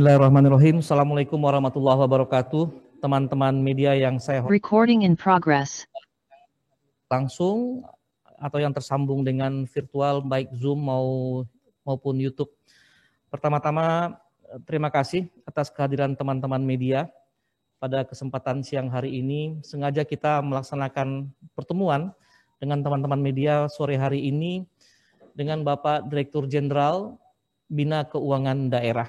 Bismillahirrahmanirrahim. Assalamualaikum warahmatullahi wabarakatuh. Teman-teman media yang saya Recording in progress. langsung atau yang tersambung dengan virtual baik Zoom maupun YouTube. Pertama-tama terima kasih atas kehadiran teman-teman media pada kesempatan siang hari ini. Sengaja kita melaksanakan pertemuan dengan teman-teman media sore hari ini dengan Bapak Direktur Jenderal Bina Keuangan Daerah.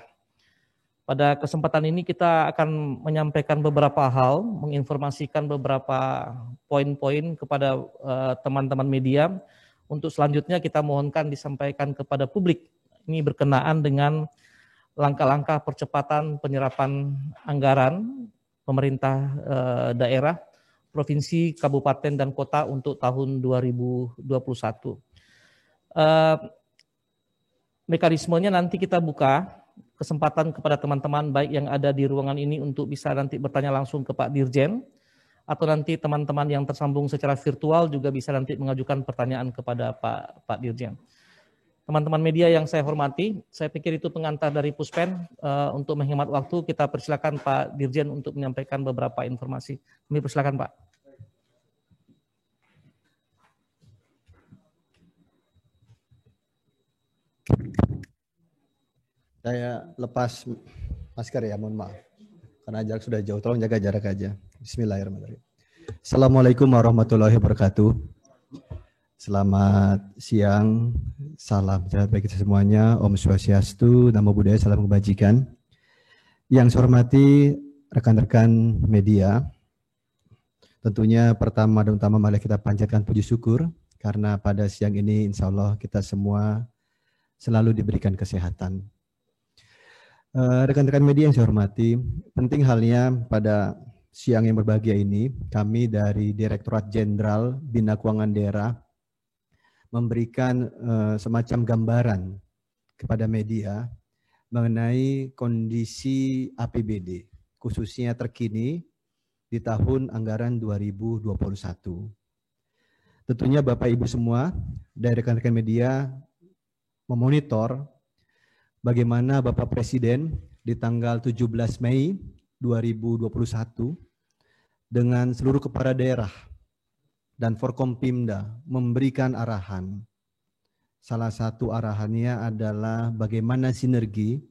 Pada kesempatan ini kita akan menyampaikan beberapa hal, menginformasikan beberapa poin-poin kepada teman-teman media. Untuk selanjutnya kita mohonkan disampaikan kepada publik. Ini berkenaan dengan langkah-langkah percepatan penyerapan anggaran pemerintah daerah, provinsi, kabupaten, dan kota untuk tahun 2021. Mekanismenya nanti kita buka kesempatan kepada teman-teman baik yang ada di ruangan ini untuk bisa nanti bertanya langsung ke Pak Dirjen, atau nanti teman-teman yang tersambung secara virtual juga bisa nanti mengajukan pertanyaan kepada Pak Dirjen. Teman-teman media yang saya hormati, saya pikir itu pengantar dari Puspen. Untuk menghemat waktu, kita persilakan Pak Dirjen untuk menyampaikan beberapa informasi. Kami persilakan Pak. Saya lepas masker ya, mohon maaf. Karena jarak sudah jauh, tolong jaga jarak aja. Bismillahirrahmanirrahim. Assalamualaikum warahmatullahi wabarakatuh. Selamat siang, salam sejahtera bagi kita semuanya. Om Swastiastu, Namo Buddhaya, salam kebajikan. Yang saya hormati rekan-rekan media, tentunya pertama dan utama mari kita panjatkan puji syukur karena pada siang ini insya Allah kita semua selalu diberikan kesehatan. Rekan-rekan media yang saya hormati, penting halnya pada siang yang berbahagia ini, kami dari Direktorat Jenderal Bina Keuangan Daerah memberikan semacam gambaran kepada media mengenai kondisi APBD, khususnya terkini di tahun anggaran 2021. Tentunya Bapak Ibu semua dari rekan-rekan media memonitor bagaimana Bapak Presiden di tanggal 17 Mei 2021 dengan seluruh kepala daerah dan Forkompimda memberikan arahan. Salah satu arahannya adalah bagaimana sinergi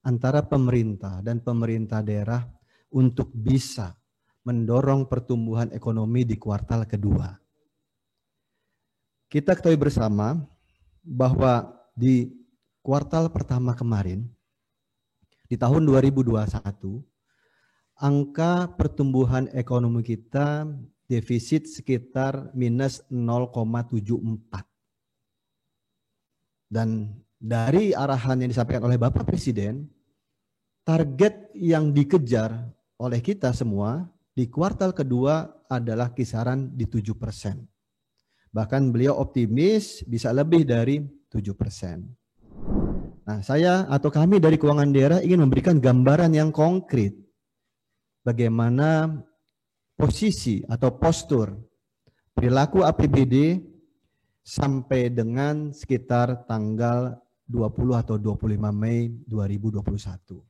antara pemerintah dan pemerintah daerah untuk bisa mendorong pertumbuhan ekonomi di kuartal kedua. Kita ketahui bersama bahwa di kuartal pertama kemarin, di tahun 2021, angka pertumbuhan ekonomi kita defisit sekitar minus 0,74. Dan dari arahan yang disampaikan oleh Bapak Presiden, target yang dikejar oleh kita semua di kuartal kedua adalah kisaran di 7%. Bahkan beliau optimis bisa lebih dari 7%. Nah, saya atau kami dari keuangan daerah ingin memberikan gambaran yang konkret bagaimana posisi atau postur perilaku APBD sampai dengan sekitar tanggal 20 atau 25 Mei 2021.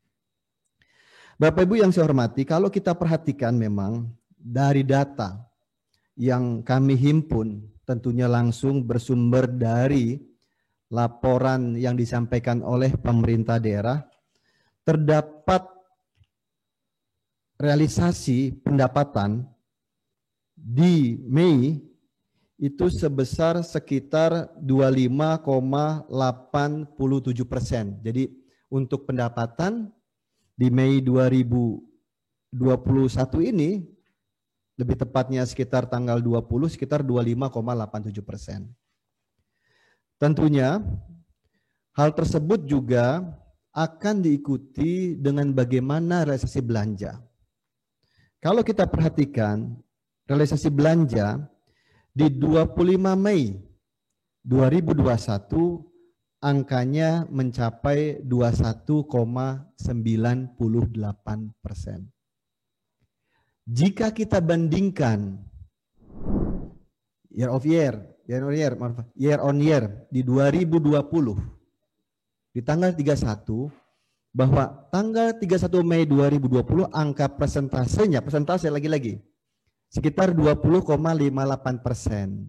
Bapak Ibu yang saya hormati, kalau kita perhatikan memang dari data yang kami himpun tentunya langsung bersumber dari laporan yang disampaikan oleh pemerintah daerah, terdapat realisasi pendapatan di Mei itu sebesar sekitar 25,87%. Jadi untuk pendapatan di Mei 2021 ini, lebih tepatnya sekitar tanggal 20, sekitar 25,87%. Tentunya hal tersebut juga akan diikuti dengan bagaimana realisasi belanja. Kalau kita perhatikan realisasi belanja di 25 Mei 2021 angkanya mencapai 21,98%. Jika kita bandingkan year on year di 2020 di tanggal 31 bahwa tanggal 31 Mei 2020 angka persentase lagi-lagi sekitar 20,58%.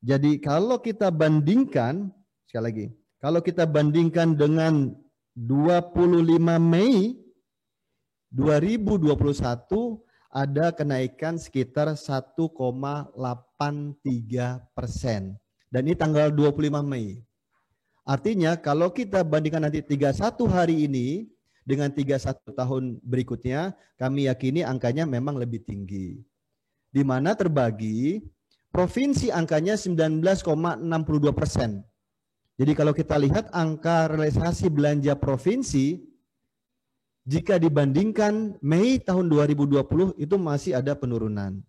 Jadi kalau kita bandingkan, sekali lagi, kalau kita bandingkan dengan 25 Mei 2021 ada kenaikan sekitar 1,83%. Dan ini tanggal 25 Mei. Artinya kalau kita bandingkan nanti 31 hari ini dengan 31 tahun berikutnya, kami yakini angkanya memang lebih tinggi. Di mana terbagi, provinsi angkanya 19,62%. Jadi kalau kita lihat angka realisasi belanja provinsi, jika dibandingkan Mei tahun 2020 itu masih ada penurunan.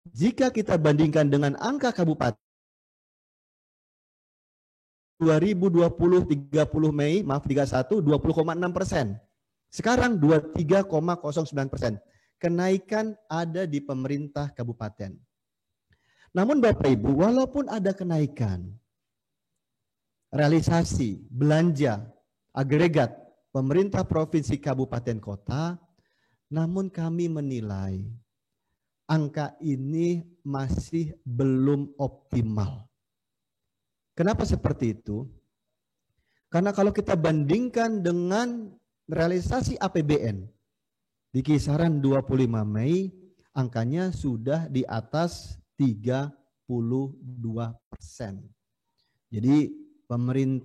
Jika kita bandingkan dengan angka kabupaten 2020 30 Mei, maaf 31 20,6%. Sekarang 23,09%. Kenaikan ada di pemerintah kabupaten. Namun Bapak Ibu, walaupun ada kenaikan realisasi belanja agregat pemerintah provinsi kabupaten kota, namun kami menilai angka ini masih belum optimal. Kenapa seperti itu? Karena kalau kita bandingkan dengan realisasi APBN di kisaran 25 Mei, angkanya sudah di atas 32%. Jadi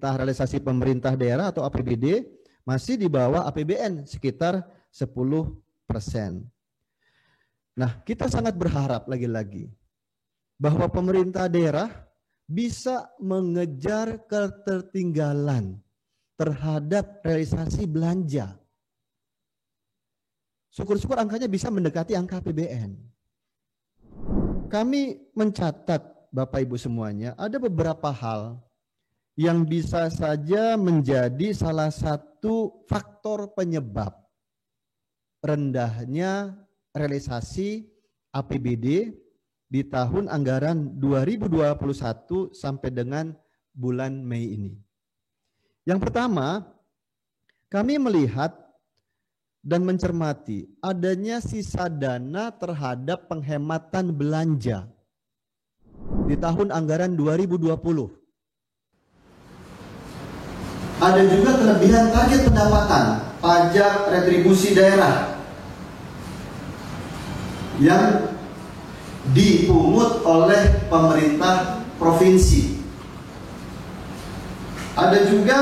realisasi pemerintah daerah atau APBD masih di bawah APBN sekitar 10%. Nah, kita sangat berharap lagi-lagi bahwa pemerintah daerah bisa mengejar ketertinggalan terhadap realisasi belanja. Syukur-syukur angkanya bisa mendekati angka APBN. Kami mencatat, Bapak Ibu semuanya, ada beberapa hal yang bisa saja menjadi salah satu faktor penyebab rendahnya realisasi APBD di tahun anggaran 2021 sampai dengan bulan Mei ini. Yang pertama, kami melihat dan mencermati adanya sisa dana terhadap penghematan belanja di tahun anggaran 2020. Ada juga kelebihan target pendapatan pajak retribusi daerah yang dipungut oleh pemerintah provinsi. Ada juga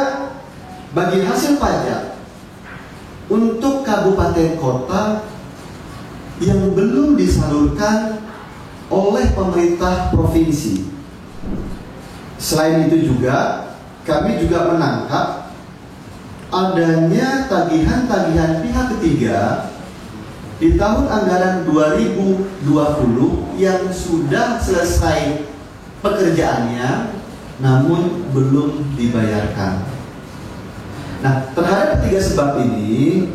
bagi hasil pajak untuk kabupaten kota yang belum disalurkan oleh pemerintah provinsi. Selain itu juga kami juga menangkap adanya tagihan-tagihan pihak ketiga di tahun anggaran 2020 yang sudah selesai pekerjaannya namun belum dibayarkan. Nah, terhadap ketiga sebab ini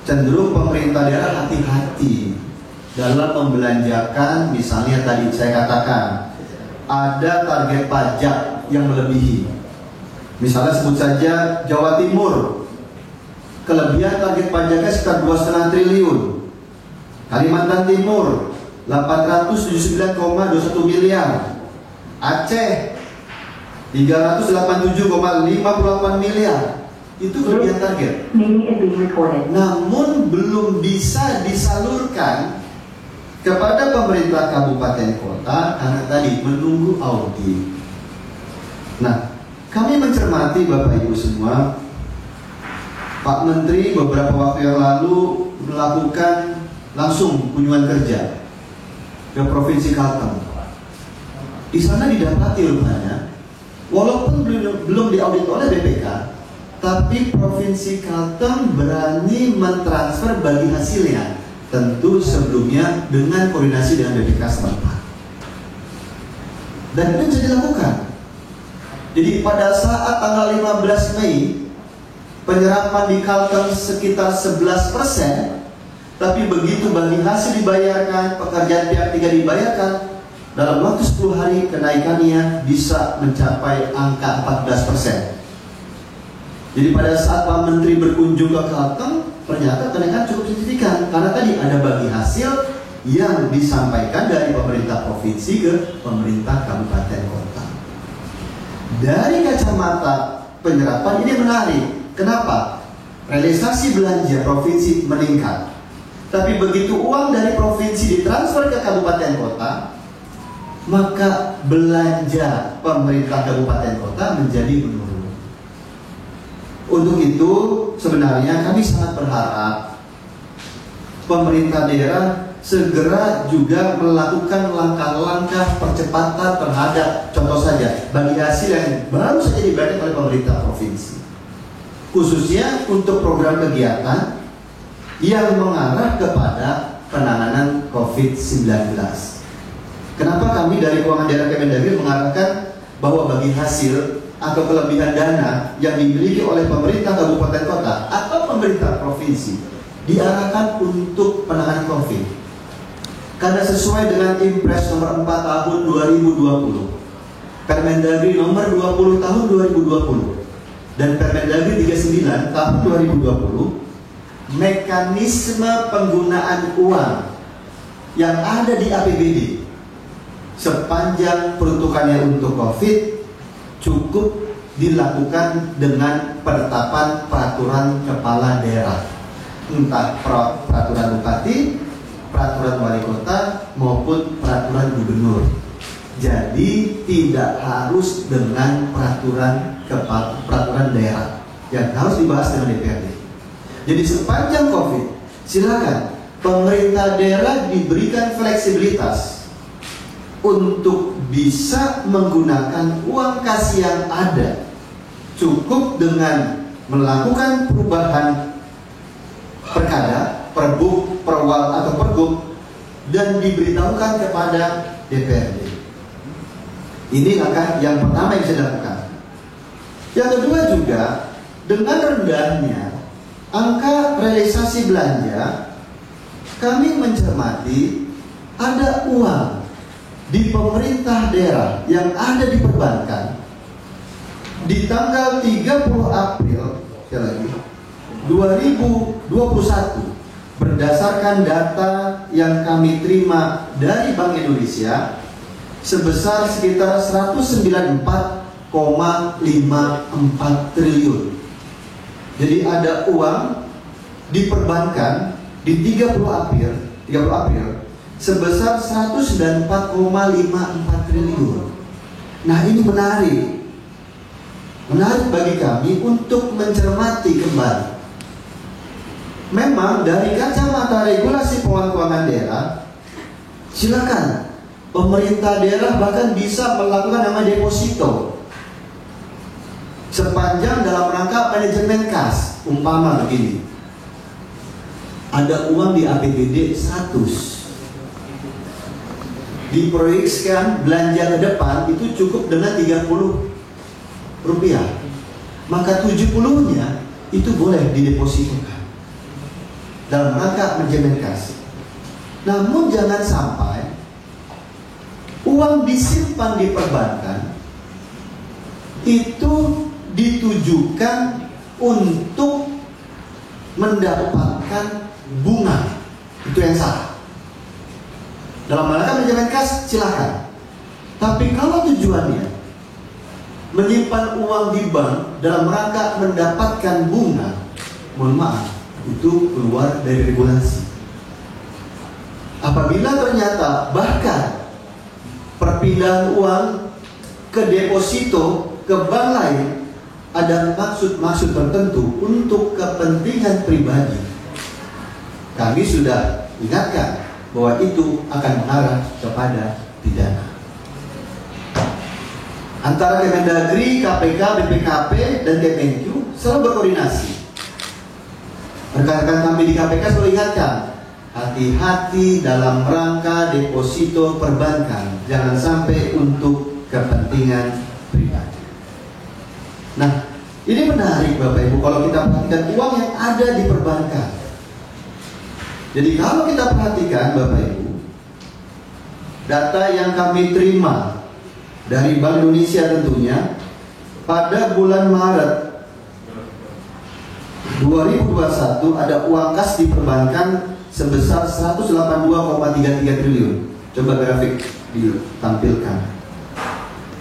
cenderung pemerintah daerah hati-hati dalam membelanjakan. Misalnya tadi saya katakan ada target pajak yang melebihi. Misalnya sebut saja Jawa Timur, kelebihan target pajaknya sekitar 2,5 triliun. Kalimantan Timur 879,21 miliar. Aceh 387,58 miliar. Itu kelebihan target. Namun belum bisa disalurkan kepada pemerintah kabupaten kota karena tadi menunggu audit. Nah, kami mencermati Bapak Ibu semua, Pak Menteri beberapa waktu yang lalu melakukan langsung kunjungan kerja ke Provinsi Kalteng. Di sana didapati rupanya, walaupun belum diaudit oleh BPK, tapi Provinsi Kalteng berani mentransfer bagi hasilnya, tentu sebelumnya dengan koordinasi dengan BPK setempat. Dan itu bisa dilakukan. Jadi pada saat tanggal 15 Mei penyerapan di Kalteng sekitar 11%, tapi begitu bagi hasil dibayarkan, pekerjaan pihak ketiga dibayarkan, dalam waktu 10 hari kenaikannya bisa mencapai angka 14%. Jadi pada saat Pak Menteri berkunjung ke Kalteng, ternyata kenaikan cukup signifikan karena tadi ada bagi hasil yang disampaikan dari pemerintah provinsi ke pemerintah kabupaten kota. Dari kacamata penyerapan ini menarik. Kenapa? Realisasi belanja provinsi meningkat. Tapi begitu uang dari provinsi ditransfer ke kabupaten kota, maka belanja pemerintah kabupaten kota menjadi menurun. Untuk itu sebenarnya kami sangat berharap pemerintah daerah segera juga melakukan langkah-langkah percepatan terhadap, contoh saja, bagi hasil yang baru saja diberikan oleh pemerintah provinsi, khususnya untuk program kegiatan yang mengarah kepada penanganan COVID-19. Kenapa kami dari keuangan daerah Kemendagri mengarahkan bahwa bagi hasil atau kelebihan dana yang dimiliki oleh pemerintah kabupaten kota atau pemerintah provinsi diarahkan untuk penanganan COVID? Karena sesuai dengan Impres nomor 4 tahun 2020, Permendagri nomor 20 tahun 2020, dan Permendagri 39 tahun 2020, mekanisme penggunaan uang yang ada di APBD sepanjang peruntukannya untuk COVID cukup dilakukan dengan penetapan peraturan kepala daerah, entah peraturan bupati, peraturan wali kota maupun peraturan gubernur. Jadi tidak harus dengan peraturan daerah yang harus dibahas dengan DPRD. Jadi sepanjang COVID, silakan pemerintah daerah diberikan fleksibilitas untuk bisa menggunakan uang kas yang ada, cukup dengan melakukan perubahan perkada, perbuk, perwal atau pergub, dan diberitahukan kepada DPRD. Ini langkah yang pertama yang saya lakukan. Yang kedua juga, dengan rendahnya angka realisasi belanja, kami mencermati ada uang di pemerintah daerah yang ada di perbankan di tanggal 30 April 2021 berdasarkan data yang kami terima dari Bank Indonesia sebesar sekitar 194,54 triliun. Jadi ada uang di perbankan di 30 April sebesar 194,54 triliun. Nah, ini menarik bagi kami untuk mencermati kembali. Memang dari kacamata regulasi keuangan daerah, silakan pemerintah daerah bahkan bisa melakukan nama deposito sepanjang dalam rangka manajemen kas. Umpama begini, ada uang di APBD 100, diproyeksikan belanja ke depan itu cukup dengan 30 rupiah, maka 70-nya itu boleh didepositokan dalam rangka manajemen kas. Namun jangan sampai uang disimpan di perbankan itu ditujukan untuk mendapatkan bunga. Itu yang salah. Dalam rangka manajemen kas silakan. Tapi kalau tujuannya menyimpan uang di bank dalam rangka mendapatkan bunga, mohon maaf, itu keluar dari regulasi. Apabila ternyata bahkan perpindahan uang ke deposito ke bank lain ada maksud-maksud tertentu untuk kepentingan pribadi, kami sudah ingatkan bahwa itu akan mengarah kepada pidana. Antara Kemendagri, KPK, BPKP, dan Kemenq selalu berkoordinasi. Rekan-rekan kami di KPK selalu ingatkan, hati-hati dalam rangka deposito perbankan, jangan sampai untuk kepentingan pribadi. Nah, ini menarik Bapak Ibu kalau kita perhatikan uang yang ada di perbankan. Jadi kalau kita perhatikan Bapak Ibu, data yang kami terima dari Bank Indonesia tentunya pada bulan Maret 2021 ada uang kas di perbankan sebesar 182,33 triliun. Coba grafik ditampilkan.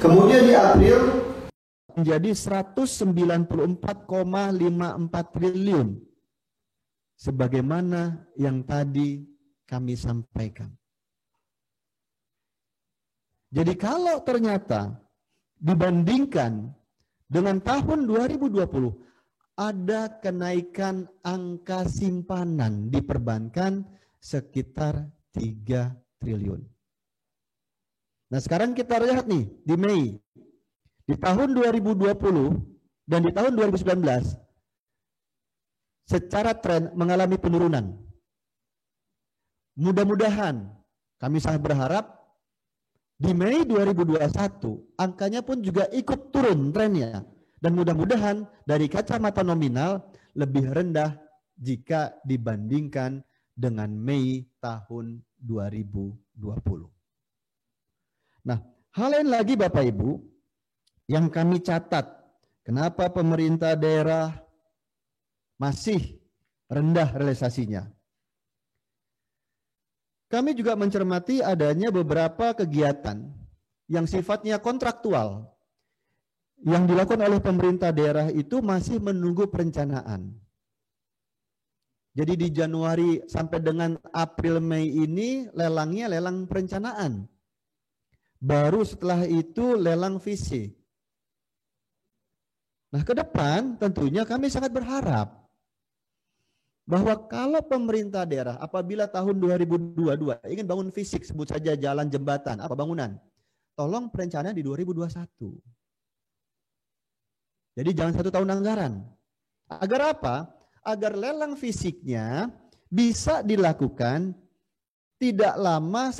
Kemudian di April menjadi 194,54 triliun. Sebagaimana yang tadi kami sampaikan. Jadi kalau ternyata dibandingkan dengan tahun 2020 ada kenaikan angka simpanan di perbankan sekitar 3 triliun. Nah sekarang kita lihat nih di Mei, di tahun 2020 dan di tahun 2019 secara tren mengalami penurunan. Mudah-mudahan kami sangat berharap di Mei 2021 angkanya pun juga ikut turun trennya. Dan mudah-mudahan dari kacamata nominal lebih rendah jika dibandingkan dengan Mei tahun 2020. Nah, hal lain lagi Bapak Ibu yang kami catat, kenapa pemerintah daerah masih rendah realisasinya. Kami juga mencermati adanya beberapa kegiatan yang sifatnya kontraktual yang dilakukan oleh pemerintah daerah itu masih menunggu perencanaan. Jadi di Januari sampai dengan April Mei ini lelangnya lelang perencanaan. Baru setelah itu lelang fisik. Nah, ke depan tentunya kami sangat berharap bahwa kalau pemerintah daerah apabila tahun 2022 ingin bangun fisik, sebut saja jalan, jembatan, apa bangunan, tolong perencanaan di 2021. Jadi jangan 1 tahun anggaran. Agar apa? Agar lelang fisiknya bisa dilakukan tidak lama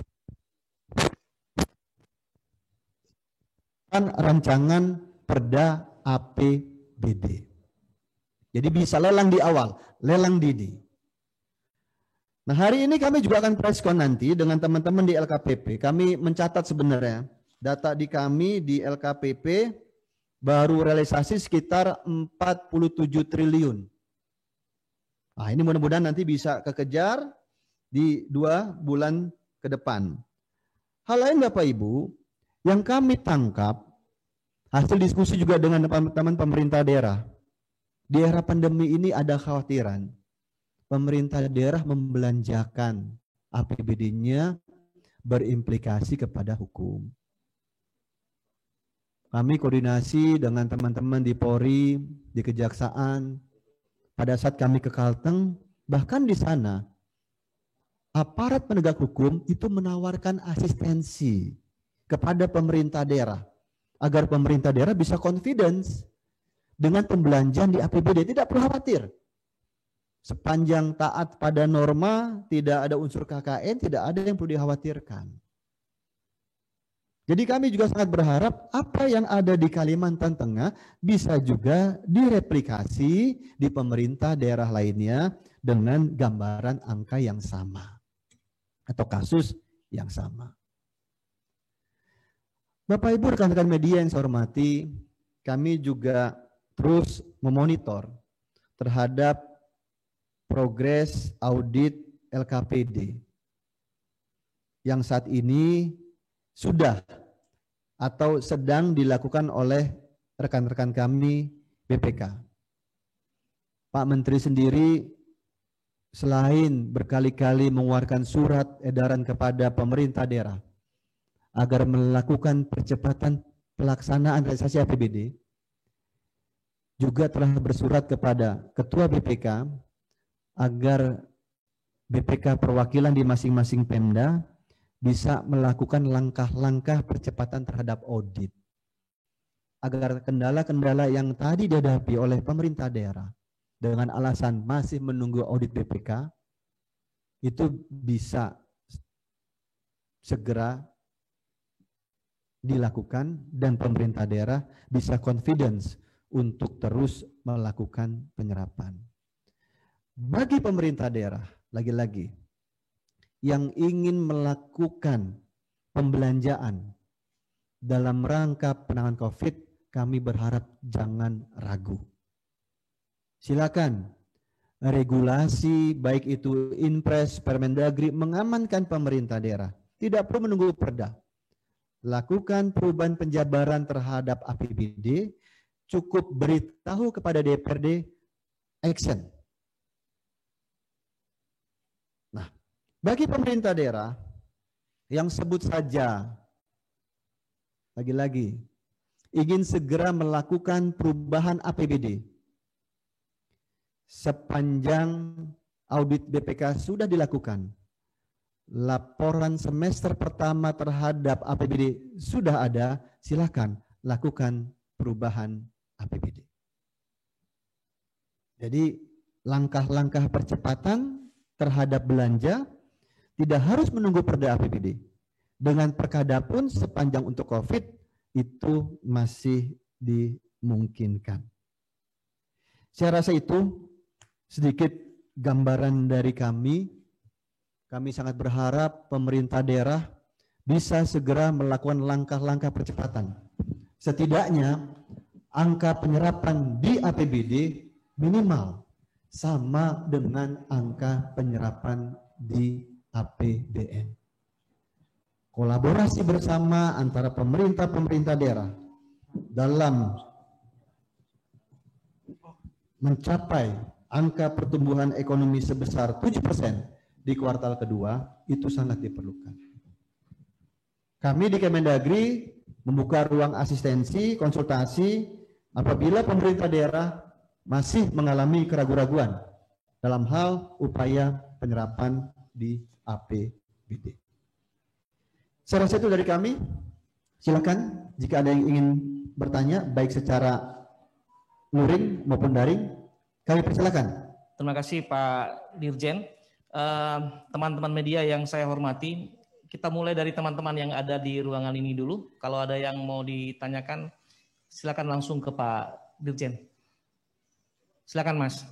rancangan Perda APBD. Jadi bisa lelang di awal, lelang dini. Nah hari ini kami juga akan preskon nanti dengan teman-teman di LKPP. Kami mencatat sebenarnya data di kami di LKPP baru realisasi sekitar 47 triliun. Nah ini mudah-mudahan nanti bisa kekejar di 2 bulan ke depan. Hal lain Bapak Ibu, yang kami tangkap, hasil diskusi juga dengan teman-teman pemerintah daerah, di era pandemi ini ada khawatiran pemerintah daerah membelanjakan APBD-nya berimplikasi kepada hukum. Kami koordinasi dengan teman-teman di Polri, di Kejaksaan. Pada saat kami ke Kalteng, bahkan di sana, aparat penegak hukum itu menawarkan asistensi kepada pemerintah daerah. Agar pemerintah daerah bisa confidence dengan pembelanjaan di APBD. Tidak perlu khawatir. Sepanjang taat pada norma, tidak ada unsur KKN, tidak ada yang perlu dikhawatirkan. Jadi kami juga sangat berharap apa yang ada di Kalimantan Tengah bisa juga direplikasi di pemerintah daerah lainnya dengan gambaran angka yang sama atau kasus yang sama. Bapak Ibu rekan-rekan media yang saya hormati, kami juga terus memonitor terhadap progres audit LKPD yang saat ini sudah atau sedang dilakukan oleh rekan-rekan kami BPK. Pak Menteri sendiri selain berkali-kali mengeluarkan surat edaran kepada pemerintah daerah agar melakukan percepatan pelaksanaan realisasi APBD, juga telah bersurat kepada Ketua BPK agar BPK perwakilan di masing-masing Pemda bisa melakukan langkah-langkah percepatan terhadap audit. Agar kendala-kendala yang tadi dihadapi oleh pemerintah daerah dengan alasan masih menunggu audit BPK, itu bisa segera dilakukan dan pemerintah daerah bisa confidence untuk terus melakukan penyerapan. Bagi pemerintah daerah, lagi-lagi, yang ingin melakukan pembelanjaan dalam rangka penanganan COVID, kami berharap jangan ragu. Silakan regulasi, baik itu Inpres, Permendagri, mengamankan pemerintah daerah. Tidak perlu menunggu perda. Lakukan perubahan penjabaran terhadap APBD, cukup beritahu kepada DPRD, action. Nah, bagi pemerintah daerah yang sebut saja, lagi-lagi, ingin segera melakukan perubahan APBD, sepanjang audit BPK sudah dilakukan, laporan semester pertama terhadap APBD sudah ada, silakan lakukan perubahan APBD. Jadi langkah-langkah percepatan terhadap belanja tidak harus menunggu perda APBD. Dengan perkada pun sepanjang untuk COVID itu masih dimungkinkan. Saya rasa itu sedikit gambaran dari kami. Kami sangat berharap pemerintah daerah bisa segera melakukan langkah-langkah percepatan. Setidaknya angka penyerapan di APBD minimal sama dengan angka penyerapan di APBN. Kolaborasi bersama antara pemerintah daerah dalam mencapai angka pertumbuhan ekonomi sebesar 7% di kuartal kedua itu sangat diperlukan. Kami di Kemendagri membuka ruang asistensi, konsultasi apabila pemerintah daerah masih mengalami keraguan-raguan dalam hal upaya penyerapan di APBD. Saya rasa itu dari kami. Silakan jika ada yang ingin bertanya baik secara luring maupun daring, kami persilakan. Terima kasih Pak Dirjen. Teman-teman media yang saya hormati, kita mulai dari teman-teman yang ada di ruangan ini dulu. Kalau ada yang mau ditanyakan, silakan langsung ke Pak Dirjen. Silakan Mas.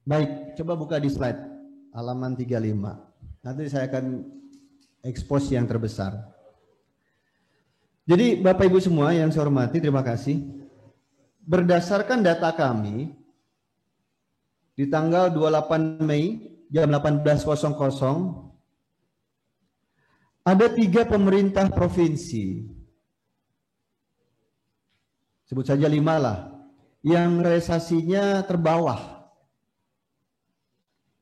Baik, coba buka di slide halaman 35. Nanti saya akan expose yang terbesar. Jadi Bapak Ibu semua yang saya hormati, terima kasih. Berdasarkan data kami, di tanggal 28 Mei jam 18.00, ada 3 pemerintah provinsi, sebut saja 5 lah, yang realisasinya terbawah.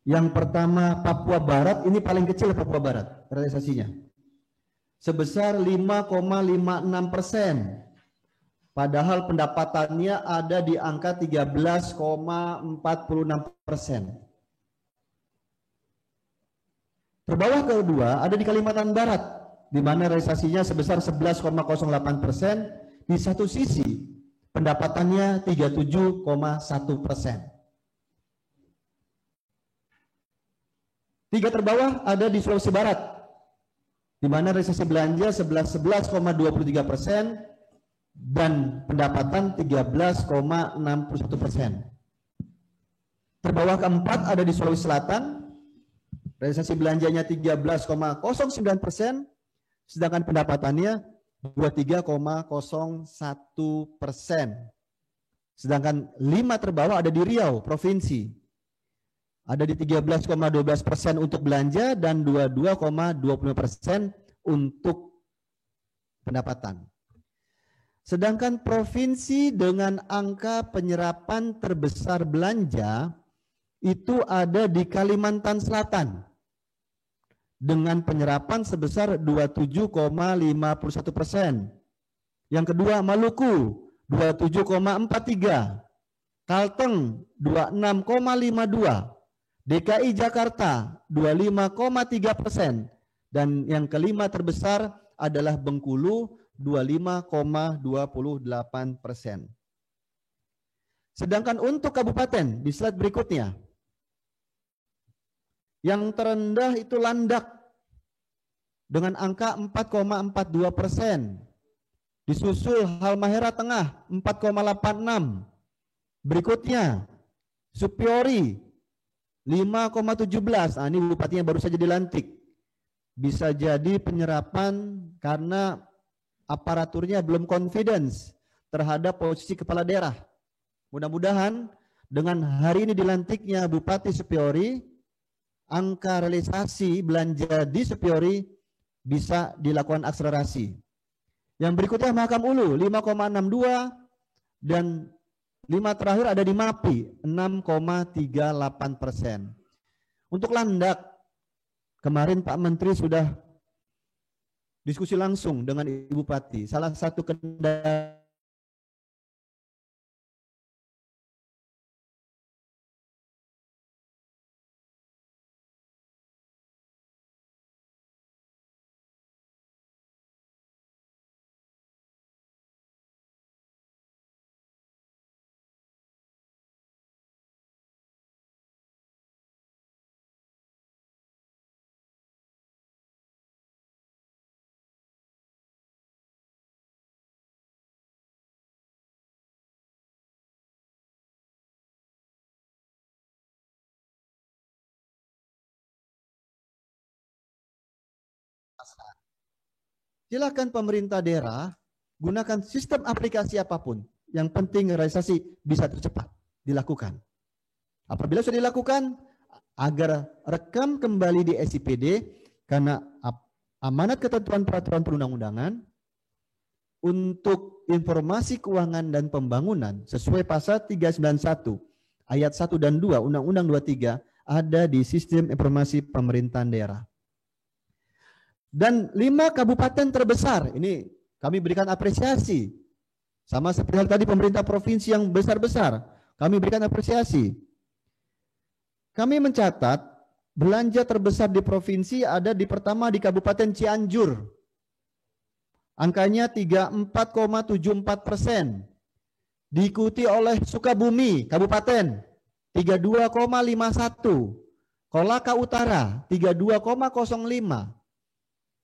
Yang pertama Papua Barat, ini paling kecil Papua Barat realisasinya, sebesar 5,56%. Padahal pendapatannya ada di angka 13,46%. Terbawah kedua ada di Kalimantan Barat, di mana realisasinya sebesar 11,08%. Di satu sisi pendapatannya 37,1%. 3 terbawah ada di Sulawesi Barat, di mana realisasi belanja 11,23% dan pendapatan 13,61%. Terbawah keempat ada di Sulawesi Selatan, realisasi belanjanya 13,09%, sedangkan pendapatannya 23,01%. Sedangkan 5 terbawah ada di Riau, provinsi. Ada di 13,12% untuk belanja dan 22,25% untuk pendapatan. Sedangkan provinsi dengan angka penyerapan terbesar belanja itu ada di Kalimantan Selatan dengan penyerapan sebesar 27,51%. Yang kedua Maluku 27,43%, Kalteng 26,52%, DKI Jakarta 25,3%, dan yang kelima terbesar adalah Bengkulu 25,28%. Sedangkan untuk kabupaten di slide berikutnya, yang terendah itu Landak dengan angka 4,42%. Disusul Halmahera Tengah 4,86. Berikutnya Supiori 5,17. Nah, ini bupatinya baru saja dilantik. Bisa jadi penyerapan karena aparaturnya belum confidence terhadap posisi kepala daerah. Mudah-mudahan dengan hari ini dilantiknya Bupati Supiori, angka realisasi belanja di Supiori bisa dilakukan akselerasi. Yang berikutnya Mahakam Ulu 5,62 dan 5 terakhir ada di MAPI 6,38%. Untuk Landak, kemarin Pak Menteri sudah diskusi langsung dengan Ibu Bupati. Salah satu kendala silakan pemerintah daerah gunakan sistem aplikasi apapun. Yang penting realisasi bisa tercepat dilakukan. Apabila sudah dilakukan, agar rekam kembali di SIPD karena amanat ketentuan peraturan perundang-undangan untuk informasi keuangan dan pembangunan sesuai pasal 391 ayat 1 dan 2 Undang-Undang 23 ada di sistem informasi pemerintahan daerah. Dan 5 kabupaten terbesar, ini kami berikan apresiasi. Sama seperti hal tadi pemerintah provinsi yang besar-besar, kami berikan apresiasi. Kami mencatat belanja terbesar di provinsi ada di pertama di Kabupaten Cianjur. Angkanya 34,74%. Diikuti oleh Sukabumi Kabupaten 32,51. Kolaka Utara 32,05.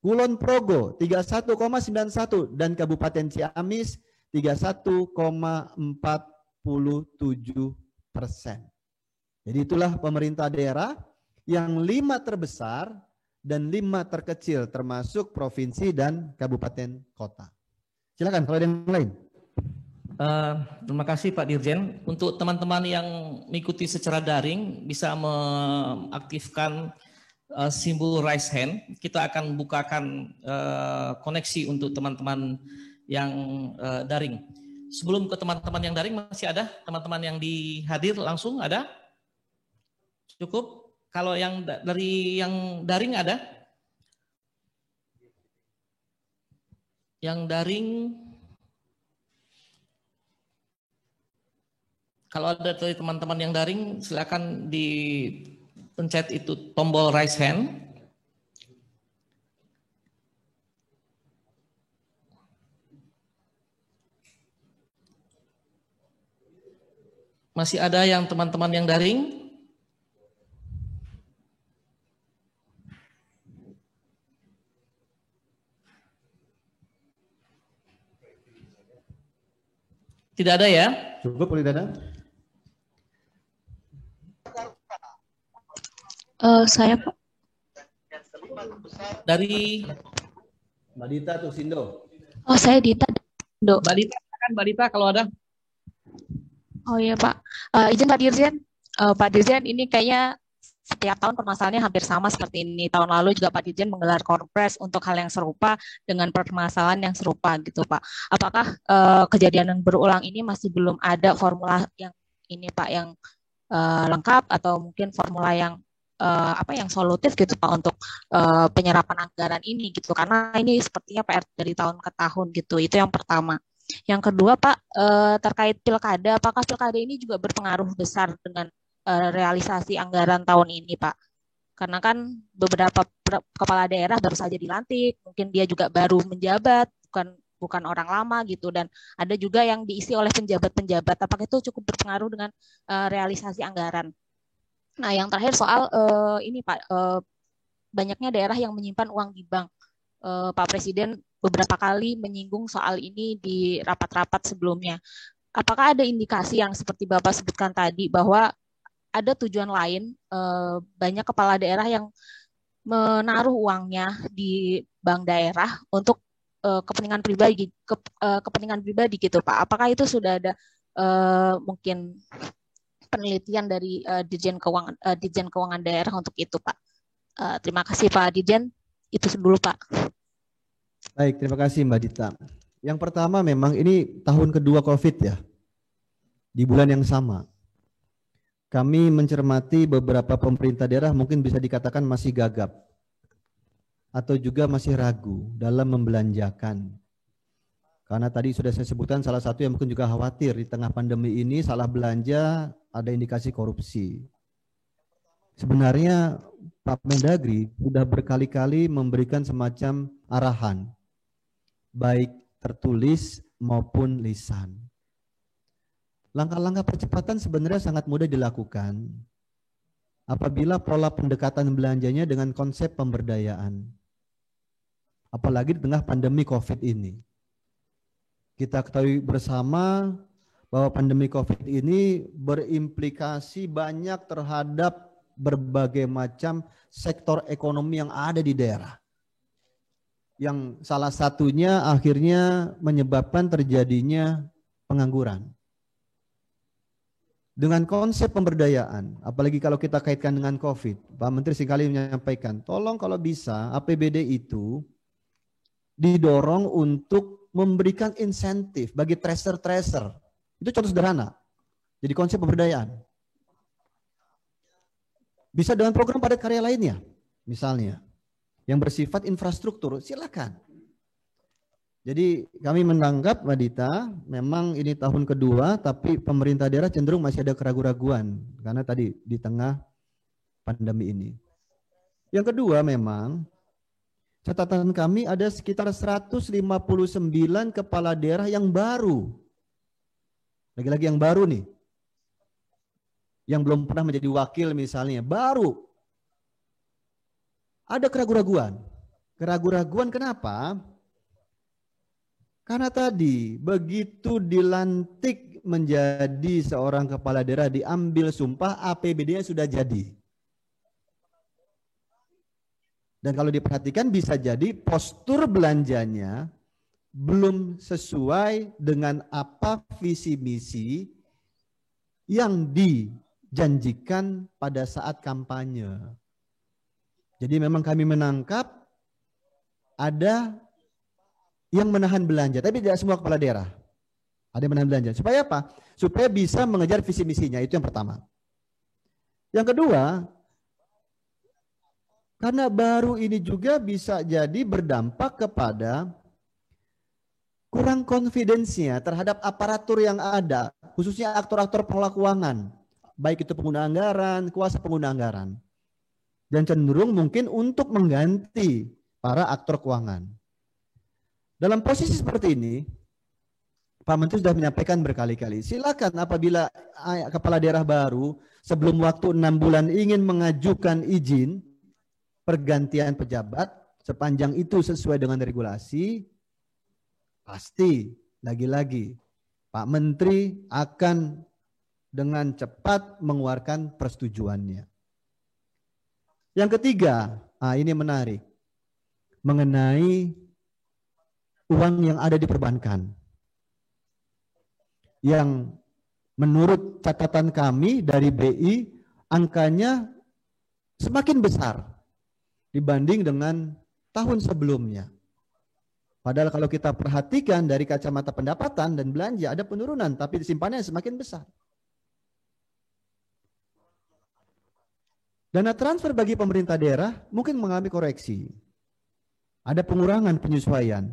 Kulon Progo 31,91 dan Kabupaten Ciamis 31,47%. Jadi itulah pemerintah daerah yang 5 terbesar dan 5 terkecil termasuk provinsi dan kabupaten kota. Silakan kalau ada yang lain. Terima kasih Pak Dirjen. Untuk teman-teman yang mengikuti secara daring bisa mengaktifkan simbol raise hand. Kita akan bukakan koneksi untuk teman-teman yang daring. Sebelum ke teman-teman yang daring masih ada teman-teman yang dihadir langsung ada? Cukup? Kalau yang dari yang daring ada? Yang daring kalau ada dari teman-teman yang daring silakan dipencet itu tombol raise hand. Masih ada yang teman-teman yang daring? Tidak ada ya? Cukup tidak ada? Saya Pak. Dari Mbak Dita atau Sindo? Oh, saya Dita. Do. Mbak Dita, kan Mbak Dita kalau ada. Oh iya Pak. Izin Pak Dirjen. Pak Dirjen ini kayaknya setiap tahun permasalahannya hampir sama seperti ini. Tahun lalu juga Pak Dirjen menggelar konferensi untuk hal yang serupa dengan permasalahan yang serupa gitu Pak. Apakah kejadian yang berulang ini masih belum ada formula yang ini Pak yang lengkap atau mungkin formula yang yang solutif gitu Pak untuk penyerapan anggaran ini gitu, karena ini sepertinya PR dari tahun ke tahun gitu. Itu yang pertama. Yang kedua Pak, terkait pilkada, apakah pilkada ini juga berpengaruh besar dengan realisasi anggaran tahun ini Pak? Karena kan beberapa kepala daerah baru saja dilantik, mungkin dia juga baru menjabat, bukan orang lama gitu, dan ada juga yang diisi oleh penjabat-penjabat. Apakah itu cukup berpengaruh dengan realisasi anggaran? Nah, yang terakhir soal ini Pak, banyaknya daerah yang menyimpan uang di bank. Pak Presiden beberapa kali menyinggung soal ini di rapat-rapat sebelumnya. Apakah ada indikasi yang seperti Bapak sebutkan tadi bahwa ada tujuan lain, banyak kepala daerah yang menaruh uangnya di bank daerah untuk kepentingan pribadi, kepentingan pribadi gitu Pak? Apakah itu sudah ada mungkin penelitian dari Ditjen Keuangan Daerah untuk itu Pak? Terima kasih Pak Ditjen. Itu dulu Pak. Baik, terima kasih Mbak Dita. Yang pertama memang ini tahun kedua COVID ya. Di bulan yang sama. Kami mencermati beberapa pemerintah daerah mungkin bisa dikatakan masih gagap. Atau juga masih ragu dalam membelanjakan. Karena tadi sudah saya sebutkan salah satu yang mungkin juga khawatir di tengah pandemi ini salah belanja ada indikasi korupsi. Sebenarnya Pak Mendagri sudah berkali-kali memberikan semacam arahan, baik tertulis maupun lisan. Langkah-langkah percepatan sebenarnya sangat mudah dilakukan apabila pola pendekatan belanjanya dengan konsep pemberdayaan. Apalagi di tengah pandemi COVID ini. Kita ketahui bersama bahwa pandemi COVID ini berimplikasi banyak terhadap berbagai macam sektor ekonomi yang ada di daerah. Yang salah satunya akhirnya menyebabkan terjadinya pengangguran. Dengan konsep pemberdayaan, apalagi kalau kita kaitkan dengan COVID, Pak Menteri sekali menyampaikan, tolong kalau bisa APBD itu didorong untuk memberikan insentif bagi tracer-tracer. Itu contoh sederhana. Jadi konsep pemberdayaan. Bisa dengan program padat karya lainnya, misalnya. Yang bersifat infrastruktur, silakan. Jadi kami menanggap Mbak Dita, memang ini tahun kedua, tapi pemerintah daerah cenderung masih ada keraguan-raguan. Karena tadi di tengah pandemi ini. Yang kedua memang, catatan kami ada sekitar 159 kepala daerah yang baru. Lagi-lagi yang baru nih. Yang belum pernah menjadi wakil misalnya, baru. Ada keraguan-raguan. Keraguan-raguan kenapa? Karena tadi begitu dilantik menjadi seorang kepala daerah diambil sumpah APBD-nya sudah jadi. Dan kalau diperhatikan bisa jadi postur belanjanya belum sesuai dengan apa visi misi yang dijanjikan pada saat kampanye. Jadi memang kami menangkap ada yang menahan belanja, tapi tidak semua kepala daerah. Ada yang menahan belanja. Supaya apa? Supaya bisa mengejar visi misinya, itu yang pertama. Yang kedua, karena baru ini juga bisa jadi berdampak kepada kurang confidence-nya terhadap aparatur yang ada, khususnya aktor-aktor pengelola keuangan, baik itu pengguna anggaran, kuasa pengguna anggaran. Dan cenderung mungkin untuk mengganti para aktor keuangan. Dalam posisi seperti ini, Pak Menteri sudah menyampaikan berkali-kali, silakan apabila kepala daerah baru sebelum waktu 6 bulan ingin mengajukan izin pergantian pejabat, sepanjang itu sesuai dengan regulasi, pasti lagi-lagi Pak Menteri akan dengan cepat mengeluarkan persetujuannya. Yang ketiga, ini menarik, mengenai uang yang ada di perbankan. Yang menurut catatan kami dari BI, angkanya semakin besar dibanding dengan tahun sebelumnya. Padahal kalau kita perhatikan dari kacamata pendapatan dan belanja ada penurunan, tapi simpanannya semakin besar. Dana transfer bagi pemerintah daerah mungkin mengalami koreksi. Ada pengurangan penyesuaian.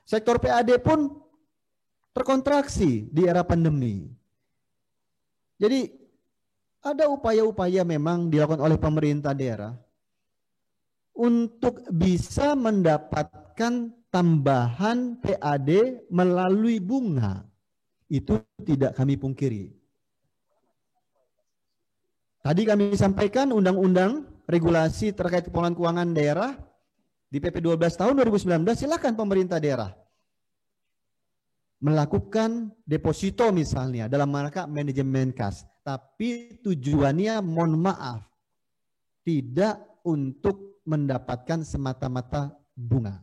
Sektor PAD pun terkontraksi di era pandemi. Jadi ada upaya-upaya memang dilakukan oleh pemerintah daerah untuk bisa mendapatkan tambahan PAD melalui bunga. Itu tidak kami pungkiri. Tadi kami sampaikan undang-undang regulasi terkait pengelolaan keuangan daerah di PP 12 tahun 2019 silakan pemerintah daerah melakukan deposito misalnya dalam rangka manajemen kas. Tapi tujuannya mohon maaf tidak untuk mendapatkan semata-mata bunga.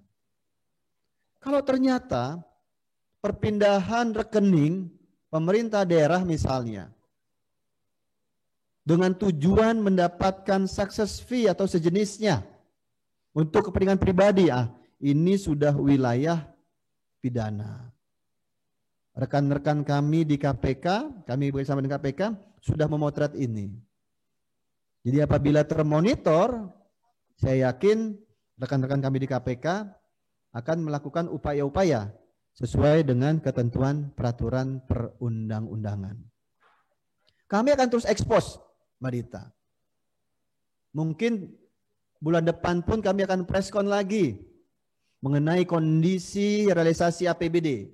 Kalau ternyata perpindahan rekening pemerintah daerah misalnya dengan tujuan mendapatkan success fee atau sejenisnya untuk kepentingan pribadi, ini sudah wilayah pidana. Rekan-rekan kami di KPK, kami bersama dengan KPK sudah memotret ini. Jadi apabila termonitor, saya yakin rekan-rekan kami di KPK akan melakukan upaya-upaya sesuai dengan ketentuan peraturan perundang-undangan. Kami akan terus ekspos, Mbak Dita. Mungkin bulan depan pun kami akan preskon lagi mengenai kondisi realisasi APBD.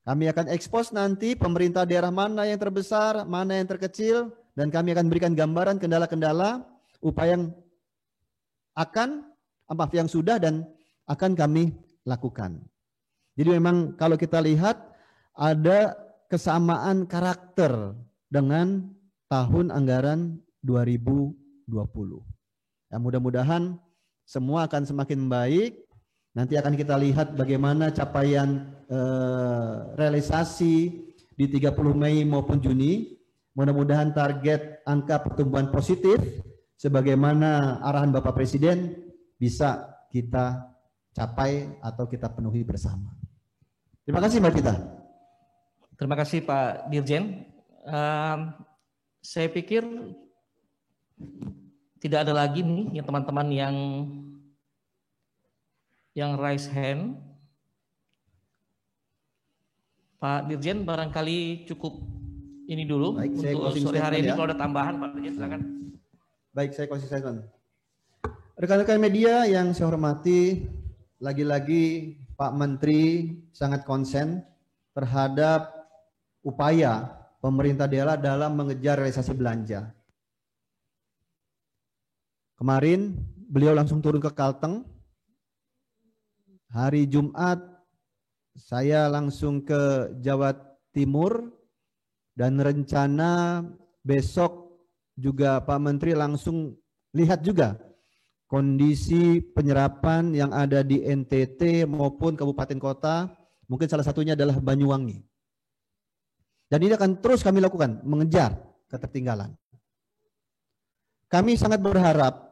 Kami akan ekspos nanti pemerintah daerah mana yang terbesar, mana yang terkecil, dan kami akan berikan gambaran kendala-kendala, upaya yang sudah dan akan kami lakukan. Jadi memang kalau kita lihat ada kesamaan karakter dengan tahun anggaran 2020. Ya, mudah-mudahan semua akan semakin baik. Nanti akan kita lihat bagaimana capaian realisasi di 30 Mei maupun Juni. Mudah-mudahan target angka pertumbuhan positif sebagaimana arahan Bapak Presiden bisa kita capai atau kita penuhi bersama. Terima kasih Mbak Tita. Terima kasih Pak Dirjen. Saya pikir tidak ada lagi nih teman-teman yang raise hand. Pak Dirjen barangkali cukup ini dulu. Baik, untuk sore hari ini. Kalau ada tambahan Pak Dirjen silakan. Baik, saya konsisten. Rekan-rekan media yang saya hormati, lagi-lagi Pak Menteri sangat konsen terhadap upaya pemerintah daerah dalam mengejar realisasi belanja. Kemarin beliau langsung turun ke Kalteng. Hari Jumat saya langsung ke Jawa Timur dan rencana besok juga Pak Menteri langsung lihat juga kondisi penyerapan yang ada di NTT maupun kabupaten kota, mungkin salah satunya adalah Banyuwangi. Dan ini akan terus kami lakukan, mengejar ketertinggalan. Kami sangat berharap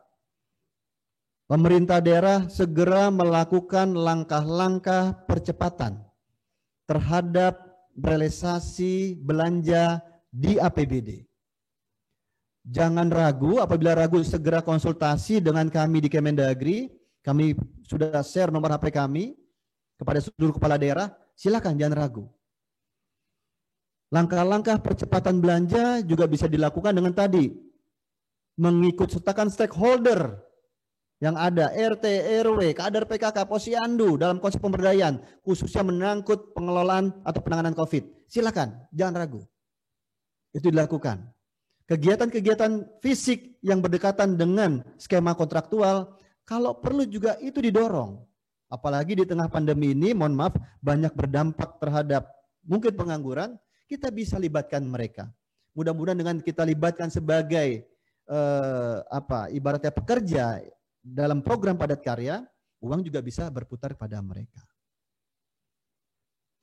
pemerintah daerah segera melakukan langkah-langkah percepatan terhadap realisasi belanja di APBD. Jangan ragu, apabila ragu segera konsultasi dengan kami di Kemendagri. Kami sudah share nomor HP kami kepada seluruh kepala daerah, silakan jangan ragu. Langkah-langkah percepatan belanja juga bisa dilakukan dengan tadi, mengikut sertakan stakeholder yang ada, RT, RW, kader PKK, Posyandu dalam konsep pemberdayaan, khususnya menyangkut pengelolaan atau penanganan COVID. Silakan, jangan ragu. Itu dilakukan. Kegiatan-kegiatan fisik yang berdekatan dengan skema kontraktual, kalau perlu juga itu didorong. Apalagi di tengah pandemi ini, mohon maaf, banyak berdampak terhadap mungkin pengangguran, kita bisa libatkan mereka. Mudah-mudahan dengan kita libatkan sebagai ibaratnya pekerja dalam program padat karya, uang juga bisa berputar pada mereka.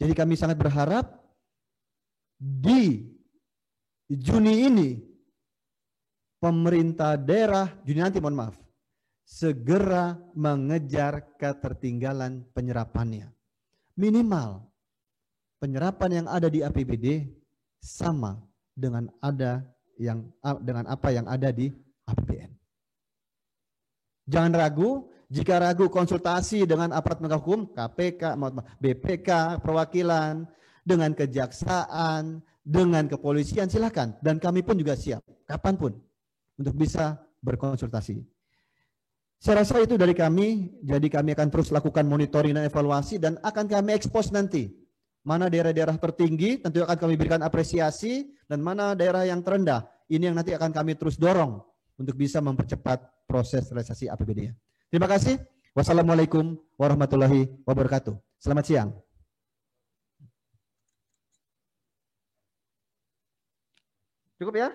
Jadi kami sangat berharap di Juni ini pemerintah daerah, Juni nanti mohon maaf, segera mengejar ketertinggalan penyerapannya. Minimal penyerapan yang ada di APBD sama dengan apa yang ada di APBN. Jangan ragu, jika ragu konsultasi dengan aparat penegak hukum, KPK, BPK, perwakilan, dengan kejaksaan, dengan kepolisian, silakan. Dan kami pun juga siap, kapanpun, untuk bisa berkonsultasi. Saya rasa itu dari kami, jadi kami akan terus lakukan monitoring dan evaluasi dan akan kami ekspos nanti. Mana daerah-daerah tertinggi, tentu akan kami berikan apresiasi, dan mana daerah yang terendah. Ini yang nanti akan kami terus dorong untuk bisa mempercepat proses realisasi APBD-nya. Terima kasih. Wassalamualaikum warahmatullahi wabarakatuh. Selamat siang. Cukup ya?